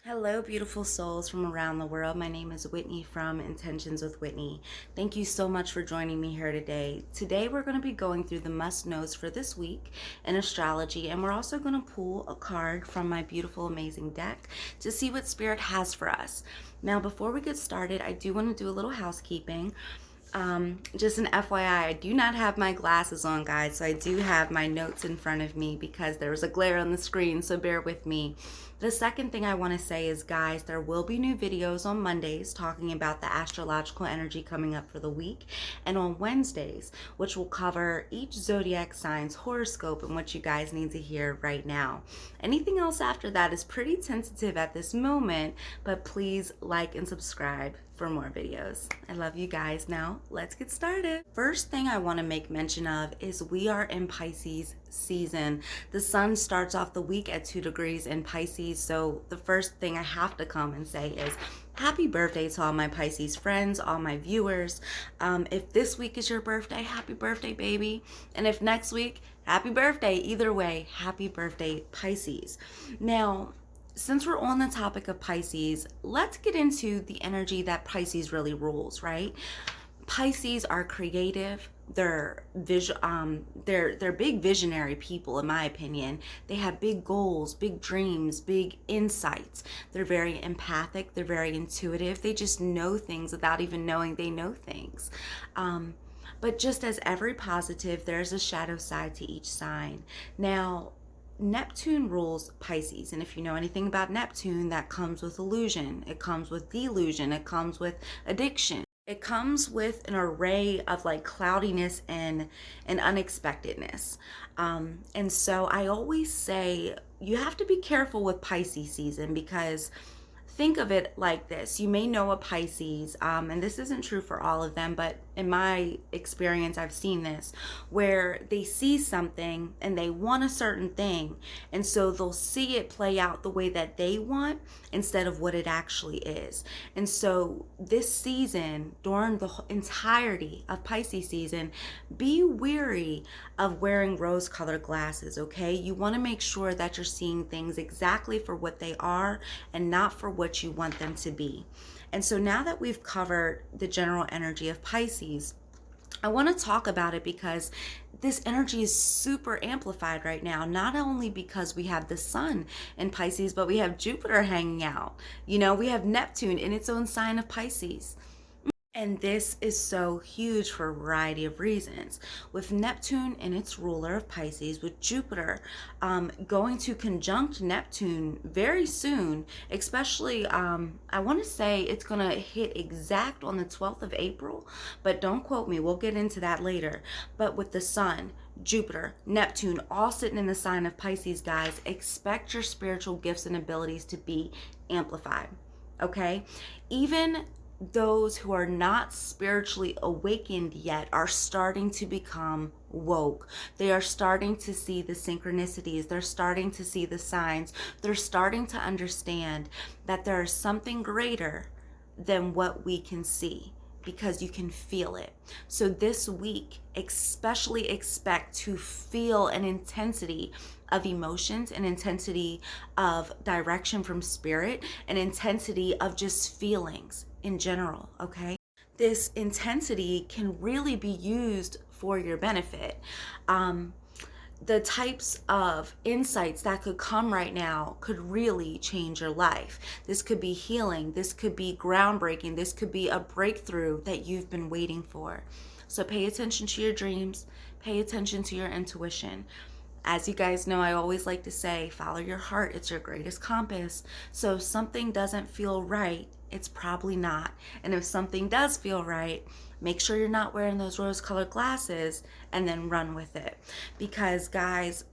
Hello, beautiful souls from around the world. My name is Whitney from Intentions with Whitney. Thank you so much for joining me here today. Today, we're going to be going through the must knows for this week in astrology, and we're also going to pull a card from my beautiful, amazing deck to see what Spirit has for us. Now, before we get started, I do want to do a little housekeeping. Just an FYI, I do not have my glasses on, guys, so I do have my notes in front of me because there was a glare on the screen, so bear with me. The second thing I want to say is, guys, there will be new videos on Mondays talking about the astrological energy coming up for the week, and on Wednesdays, which will cover each zodiac sign's horoscope and what you guys need to hear right now. Anything else after that is pretty tentative at this moment, but please like and subscribe for more videos. I love you guys. Now, let's get started. First thing I want to make mention of is we are in Pisces season. The sun starts off the week at 2 degrees in Pisces, so the first thing I have to come and say is happy birthday to all my Pisces friends, all my viewers. If this week is your birthday, happy birthday, baby. And if next week, happy birthday. Either way, happy birthday, Pisces. Now, since we're on the topic of Pisces, let's get into the energy that Pisces really rules, right? Pisces are creative. They're big visionary people, in my opinion. They have big goals, big dreams, big insights. They're very empathic. They're very intuitive. They just know things without even knowing they know things. But just as every positive, there's a shadow side to each sign. Now, Neptune rules Pisces, and if you know anything about Neptune, that comes with illusion, it comes with delusion, it comes with addiction, it comes with an array of like cloudiness and unexpectedness. And so I always say you have to be careful with Pisces season, because think of it like this. You may know a Pisces, and this isn't true for all of them, but in my experience, I've seen this, where they see something and they want a certain thing. And so they'll see it play out the way that they want instead of what it actually is. And so this season, during the entirety of Pisces season, be weary of wearing rose-colored glasses, okay? You want to make sure that you're seeing things exactly for what they are and not for what you want them to be. And so now that we've covered the general energy of Pisces, I want to talk about it because this energy is super amplified right now, not only because we have the sun in Pisces, but we have Jupiter hanging out. You know, we have Neptune in its own sign of Pisces. And this is so huge for a variety of reasons. With Neptune and its ruler of Pisces, with Jupiter going to conjunct Neptune very soon, especially, I want to say it's going to hit exact on the 12th of April, but don't quote me, we'll get into that later. But with the sun, Jupiter, Neptune, all sitting in the sign of Pisces, guys, expect your spiritual gifts and abilities to be amplified, okay? Even those who are not spiritually awakened yet are starting to become woke. They are starting to see the synchronicities. They're starting to see the signs. They're starting to understand that there is something greater than what we can see, because you can feel it. So this week, especially expect to feel an intensity of emotions, an intensity of direction from spirit, an intensity of just feelings in general, okay? This intensity can really be used for your benefit. The types of insights that could come right now could really change your life. This could be healing. This could be groundbreaking. This could be a breakthrough that you've been waiting for. So pay attention to your dreams. Pay attention to your intuition. As you guys know, I always like to say, follow your heart. It's your greatest compass. So if something doesn't feel right, it's probably not. And if something does feel right, make sure you're not wearing those rose-colored glasses and then run with it. Because, guys,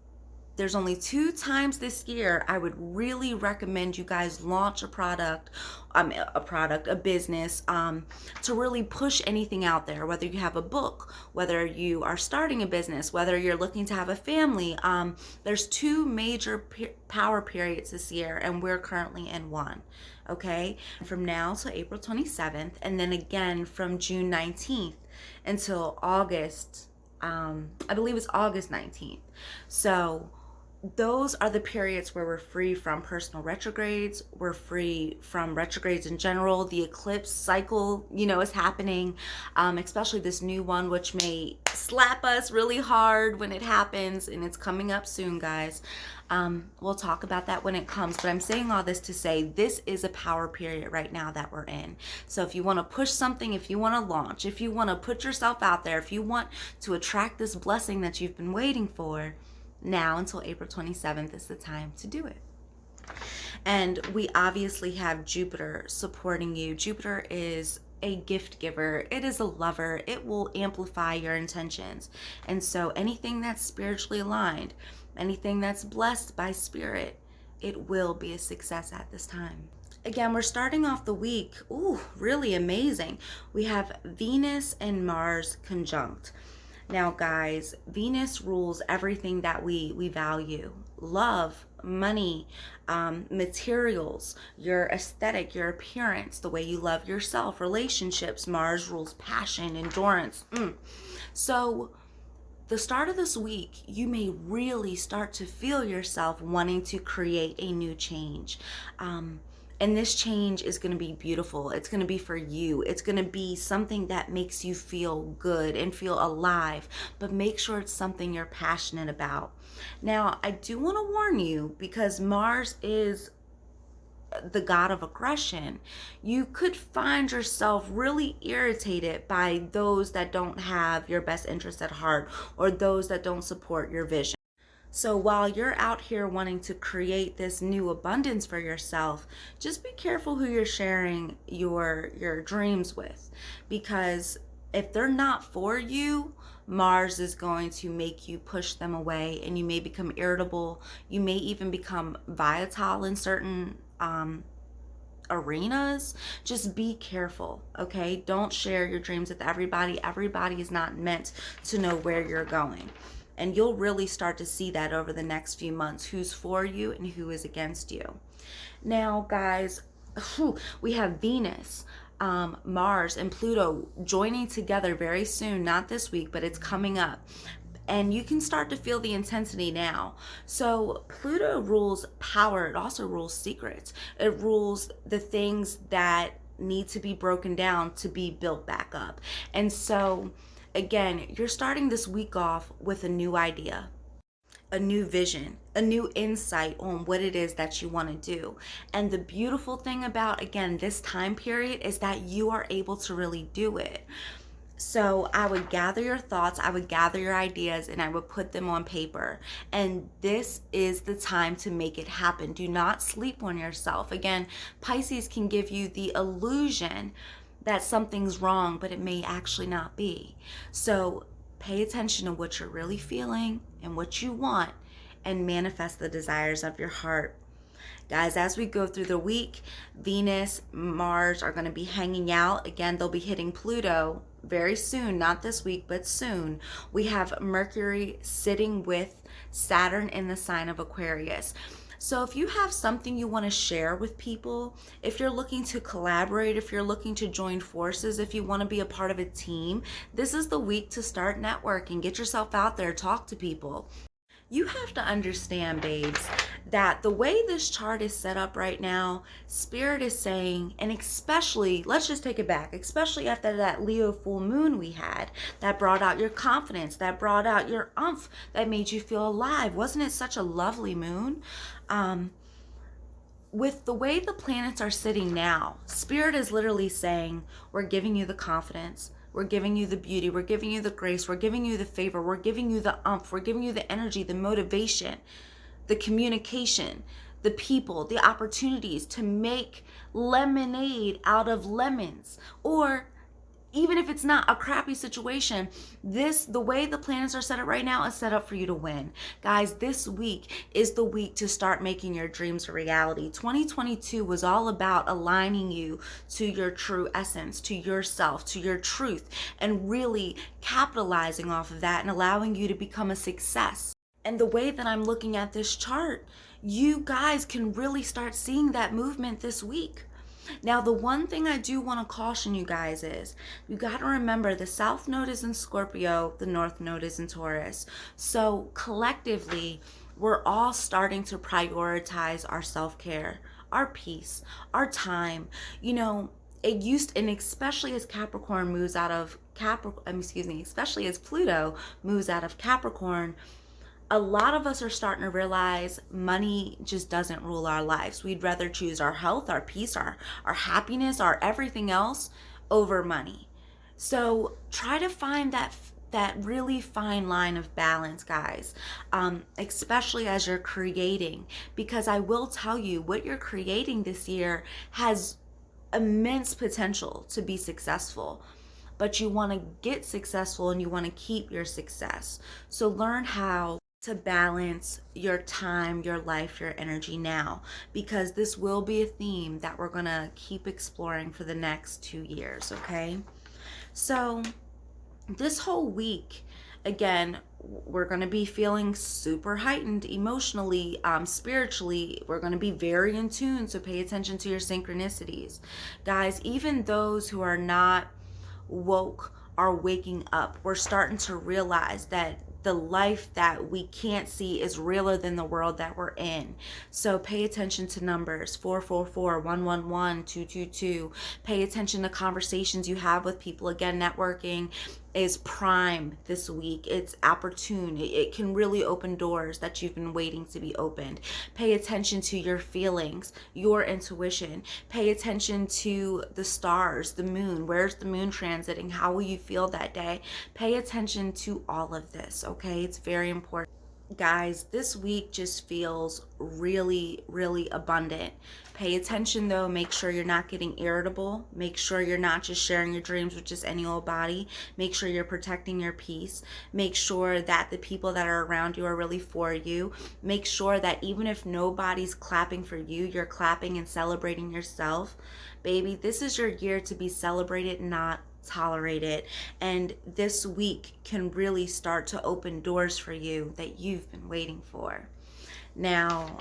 there's only 2 times this year I would really recommend you guys launch a business, to really push anything out there, whether you have a book, whether you are starting a business, whether you're looking to have a family. There's 2 major power periods this year, and we're currently in one, okay? From now to April 27th, and then again from June 19th until August, I believe it's August 19th. So those are the periods where we're free from personal retrogrades. We're free from retrogrades in general. The eclipse cycle, is happening, especially this new one, which may slap us really hard when it happens, and it's coming up soon, guys. We'll talk about that when it comes, but I'm saying all this to say this is a power period right now that we're in. So if you want to push something, if you want to launch, if you want to put yourself out there, if you want to attract this blessing that you've been waiting for, now until April 27th is the time to do it. And we obviously have Jupiter supporting you. Jupiter is a gift giver. It is a lover. It will amplify your intentions. And so anything that's spiritually aligned, anything that's blessed by spirit, it will be a success at this time. Again, we're starting off the week, really amazing. We have Venus and Mars conjunct. Now, guys, Venus rules everything that we value. Love, money, materials, your aesthetic, your appearance, the way you love yourself, relationships. Mars rules passion, endurance. So the start of this week, you may really start to feel yourself wanting to create a new change. And this change is going to be beautiful. It's going to be for you. It's going to be something that makes you feel good and feel alive, but make sure it's something you're passionate about. Now, I do want to warn you, because Mars is the god of aggression. You could find yourself really irritated by those that don't have your best interest at heart, or those that don't support your vision. So while you're out here wanting to create this new abundance for yourself, just be careful who you're sharing your dreams with, because if they're not for you, Mars is going to make you push them away, and you may become irritable. You may even become volatile in certain arenas. Just be careful, okay? Don't share your dreams with everybody. Everybody is not meant to know where you're going. And you'll really start to see that over the next few months, who's for you and who is against you. Now, guys, we have Venus, Mars, and Pluto joining together very soon. Not this week, but it's coming up. And you can start to feel the intensity now. So Pluto rules power. It also rules secrets. It rules the things that need to be broken down to be built back up. And so again, you're starting this week off with a new idea, a new vision, a new insight on what it is that you want to do. And the beautiful thing about, again, this time period is that you are able to really do it. So I would gather your thoughts, I would gather your ideas, and I would put them on paper. And this is the time to make it happen. Do not sleep on yourself. Again, Pisces can give you the illusion that something's wrong, but it may actually not be. So pay attention to what you're really feeling and what you want, and manifest the desires of your heart. Guys, as we go through the week, Venus, Mars are going to be hanging out. Again, they'll be hitting Pluto very soon, not this week, but soon. We have Mercury sitting with Saturn in the sign of Aquarius. So if you have something you want to share with people, if you're looking to collaborate, if you're looking to join forces, if you want to be a part of a team, this is the week to start networking. Get yourself out there, talk to people. You have to understand, babes, that the way this chart is set up right now, Spirit is saying, and especially, let's just take it back, especially after that Leo full moon we had, that brought out your confidence, that brought out your oomph, that made you feel alive. Wasn't it such a lovely moon? With the way the planets are sitting now, Spirit is literally saying, we're giving you the confidence, we're giving you the beauty, we're giving you the grace, we're giving you the favor, we're giving you the oomph, we're giving you the energy, the motivation, the communication, the people, the opportunities to make lemonade out of lemons. Or even if it's not a crappy situation, the way the planets are set up right now is set up for you to win. Guys, this week is the week to start making your dreams a reality. 2022 was all about aligning you to your true essence, to yourself, to your truth, and really capitalizing off of that and allowing you to become a success. And the way that I'm looking at this chart, you guys can really start seeing that movement this week. Now, the one thing I do want to caution you guys is you got to remember the South Node is in Scorpio, the North Node is in Taurus. So collectively, we're all starting to prioritize our self-care, our peace, our time. You know, it used, and especially as Capricorn moves out of Capricorn, excuse me, especially as Pluto moves out of Capricorn, a lot of us are starting to realize money just doesn't rule our lives. We'd rather choose our health, our peace, our happiness, our everything else over money. So try to find that really fine line of balance, guys, especially as you're creating, because I will tell you, what you're creating this year has immense potential to be successful, but you want to get successful and you want to keep your success. So learn how to balance your time, your life, your energy now, because this will be a theme that we're going to keep exploring for the next 2 years, okay? So this whole week, again, we're going to be feeling super heightened emotionally, spiritually. We're going to be very in tune, so pay attention to your synchronicities. Guys, even those who are not woke are waking up. We're starting to realize that the life that we can't see is realer than the world that we're in. So pay attention to numbers 444, 111, 222. Pay attention to conversations you have with people. Again, networking is prime this week. It's opportune. It can really open doors that you've been waiting to be opened. Pay attention to your feelings, your intuition. Pay attention to the stars, the moon. Where's the moon transiting? How will you feel that day? Pay attention to all of this, okay? It's very important. Guys, this week just feels really, really abundant. Pay attention though, make sure you're not getting irritable. Make sure you're not just sharing your dreams with just any old body. Make sure you're protecting your peace. Make sure that the people that are around you are really for you. Make sure that even if nobody's clapping for you, you're clapping and celebrating yourself. Baby, this is your year to be celebrated, not tolerated, and this week can really start to open doors for you that you've been waiting for. Now,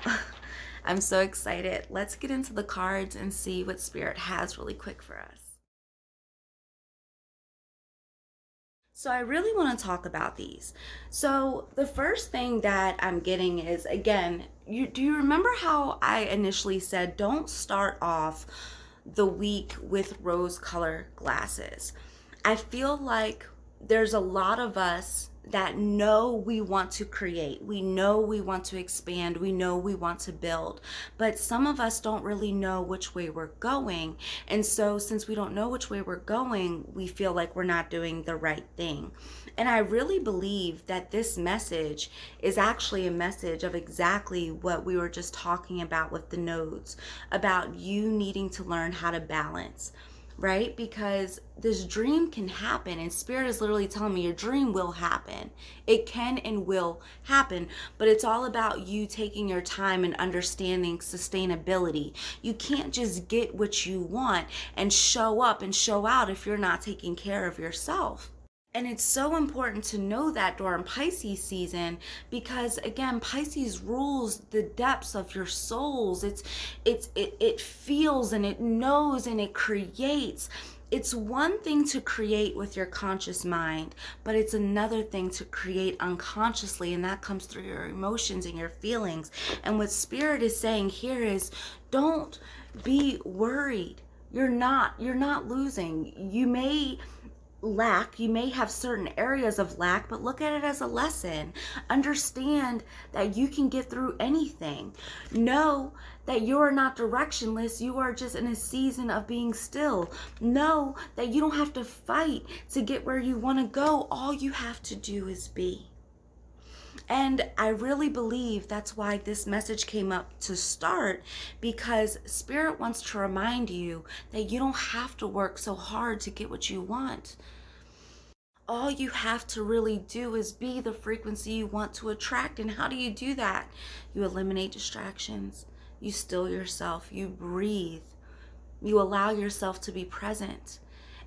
I'm so excited. Let's get into the cards and see what Spirit has really quick for us. So I really want to talk about these. So the first thing that I'm getting is, again, do you remember how I initially said don't start off the week with rose color glasses? I feel like there's a lot of us that know we want to create, we know we want to expand, we know we want to build, but some of us don't really know which way we're going. And so since we don't know which way we're going, we feel like we're not doing the right thing. And I really believe that this message is actually a message of exactly what we were just talking about with the nodes, about you needing to learn how to balance, right? Because this dream can happen, and Spirit is literally telling me your dream will happen. It can and will happen, but it's all about you taking your time and understanding sustainability. You can't just get what you want and show up and show out if you're not taking care of yourself. And it's so important to know that during Pisces season, because again, Pisces rules the depths of your souls. It feels and it knows and it creates. It's one thing to create with your conscious mind, but it's another thing to create unconsciously, and that comes through your emotions and your feelings. And what Spirit is saying here is, don't be worried. You're not losing. You may lack, you may have certain areas of lack, but look at it as a lesson. Understand that you can get through anything. Know that you are not directionless. You are just in a season of being still. Know that you don't have to fight to get where you want to go. All you have to do is be. And I really believe that's why this message came up to start, because Spirit wants to remind you that you don't have to work so hard to get what you want. All you have to really do is be the frequency you want to attract. And how do you do that? You eliminate distractions. You still yourself. You breathe. You allow yourself to be present.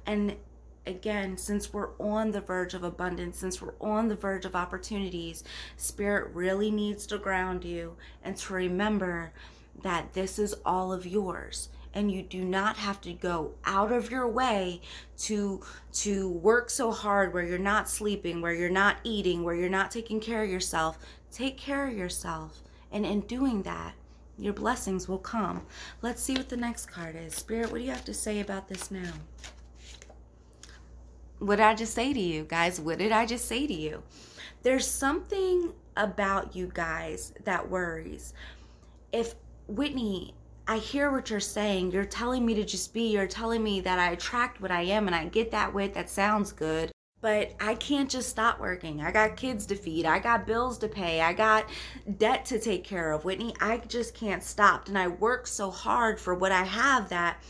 And again, since we're on the verge of abundance, since we're on the verge of opportunities, Spirit really needs to ground you and to remember that this is all of yours. and you do not have to go out of your way to work so hard where you're not sleeping, where you're not eating, where you're not taking care of yourself. Take care of yourself. And in doing that, your blessings will come. Let's see what the next card is. Spirit, what do you have to say about this now? What did I just say to you, guys? What did I just say to you? There's something about you guys that worries. If, Whitney, I hear what you're saying. You're telling me to just be. You're telling me that I attract what I am, and I get that way. That sounds good. But I can't just stop working. I got kids to feed. I got bills to pay. I got debt to take care of. Whitney, I just can't stop. And I work so hard for what I have that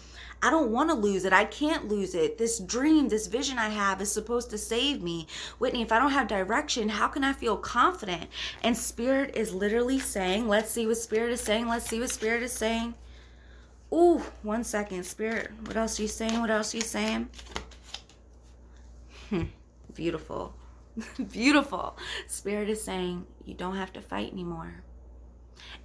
I don't want to lose it. I can't lose it. This dream, this vision I have is supposed to save me. Whitney, if I don't have direction, how can I feel confident? And Spirit is literally saying, let's see what Spirit is saying. Let's see what Spirit is saying. Ooh, 1 second. Spirit, what else are you saying? What else are you saying? Beautiful. Beautiful. Spirit is saying you don't have to fight anymore.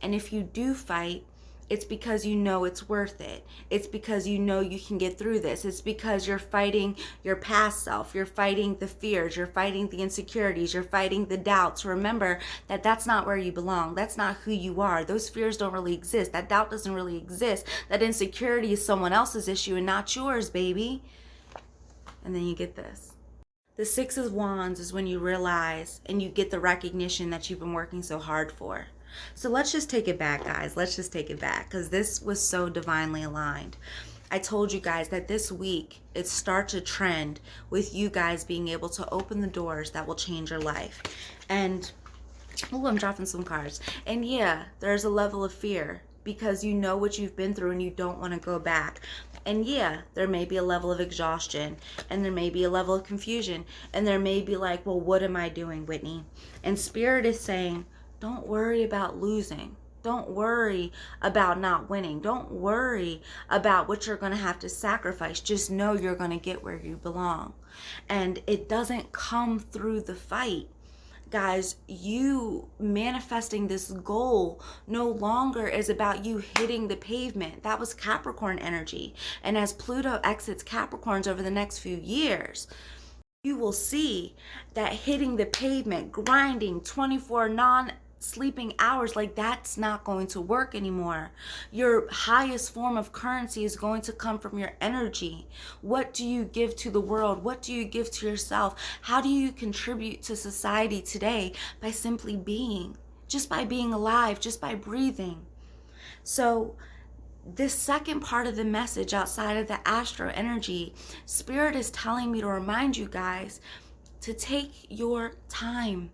And if you do fight, it's because you know it's worth it. It's because you know you can get through this. It's because you're fighting your past self. You're fighting the fears. You're fighting the insecurities. You're fighting the doubts. Remember that that's not where you belong. That's not who you are. Those fears don't really exist. That doubt doesn't really exist. That insecurity is someone else's issue and not yours, baby. And then you get this. The Six of Wands is when you realize and you get the recognition that you've been working so hard for. So let's just take it back, guys. Let's just take it back because this was so divinely aligned. I told you guys that this week it starts a trend with you guys being able to open the doors that will change your life. And, oh, I'm dropping some cards. And yeah, there's a level of fear because you know what you've been through and you don't want to go back. And yeah, there may be a level of exhaustion and there may be a level of confusion and there may be like, well, what am I doing, Whitney? And Spirit is saying, don't worry about losing. Don't worry about not winning. Don't worry about what you're going to have to sacrifice. Just know you're going to get where you belong. And it doesn't come through the fight. Guys, you manifesting this goal no longer is about you hitting the pavement. That was Capricorn energy. And as Pluto exits Capricorns over the next few years, you will see that hitting the pavement, grinding 24 non-sleeping hours, like that's not going to work anymore. Your highest form of currency is going to come from your energy. What do you give to the world? What do you give to yourself? How do you contribute to society today? By simply being, just by being alive, just by breathing. So this second part of the message outside of the astro energy, Spirit is telling me to remind you guys to take your time.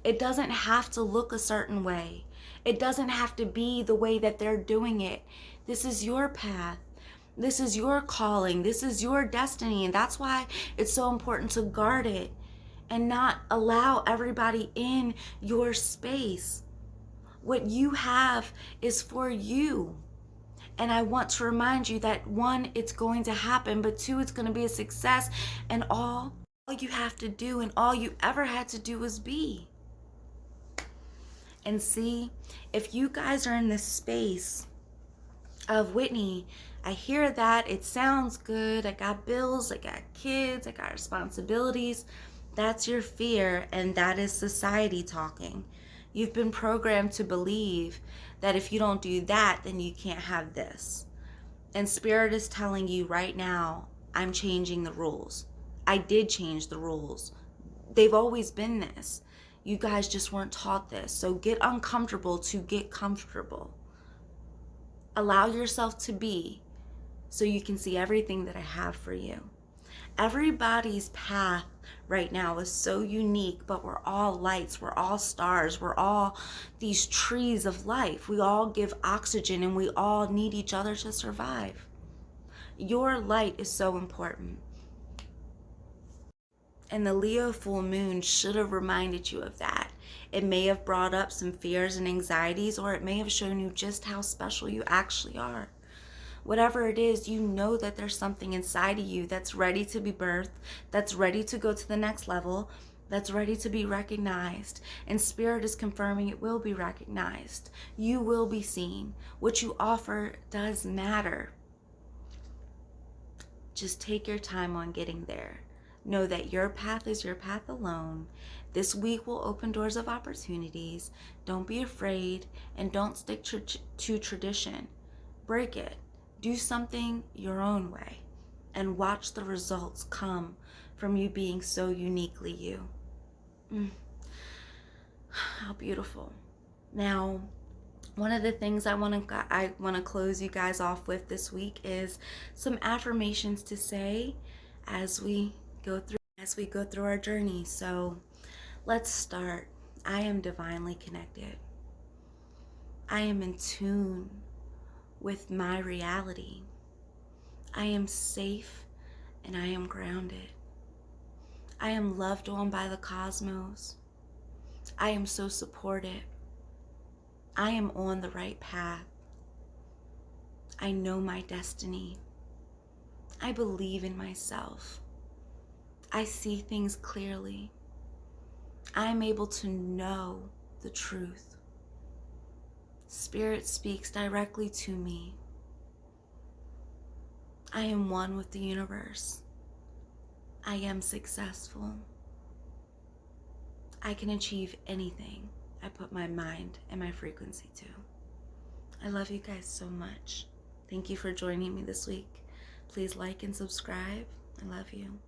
It doesn't have to look a certain way. It doesn't have to be the way that they're doing it. This is your path. This is your calling. This is your destiny. And that's why it's so important to guard it and not allow everybody in your space. What you have is for you. And I want to remind you that 1, it's going to happen, but 2, it's going to be a success. And all you have to do and all you ever had to do was be. And see, if you guys are in this space of, Whitney, I hear that, it sounds good, I got bills, I got kids, I got responsibilities. That's your fear, and that is society talking. You've been programmed to believe that if you don't do that, then you can't have this. And Spirit is telling you right now, I'm changing the rules. I did change the rules. They've always been this. You guys just weren't taught this. So get uncomfortable to get comfortable. Allow yourself to be so you can see everything that I have for you. Everybody's path right now is so unique, but we're all lights, we're all stars, we're all these trees of life. We all give oxygen and we all need each other to survive. Your light is so important. And the Leo full moon should have reminded you of that. It may have brought up some fears and anxieties, or it may have shown you just how special you actually are. Whatever it is, you know that there's something inside of you that's ready to be birthed, that's ready to go to the next level, that's ready to be recognized. And Spirit is confirming it will be recognized. You will be seen. What you offer does matter. Just take your time on getting there. Know that your path is your path alone. This week will open doors of opportunities. Don't be afraid, and don't stick to tradition. Break it. Do something your own way, and watch the results come from you being so uniquely you. How beautiful. Now, one of the things I want to close you guys off with this week is some affirmations to say as we go through our journey. So, let's start. I am divinely connected. I am in tune with my reality. I am safe and I am grounded. I am loved on by the cosmos. I am so supported. I am on the right path. I know my destiny. I believe in myself. I see things clearly. I am able to know the truth. Spirit speaks directly to me. I am one with the universe. I am successful. I can achieve anything I put my mind and my frequency to. I love you guys so much. Thank you for joining me this week. Please like and subscribe. I love you.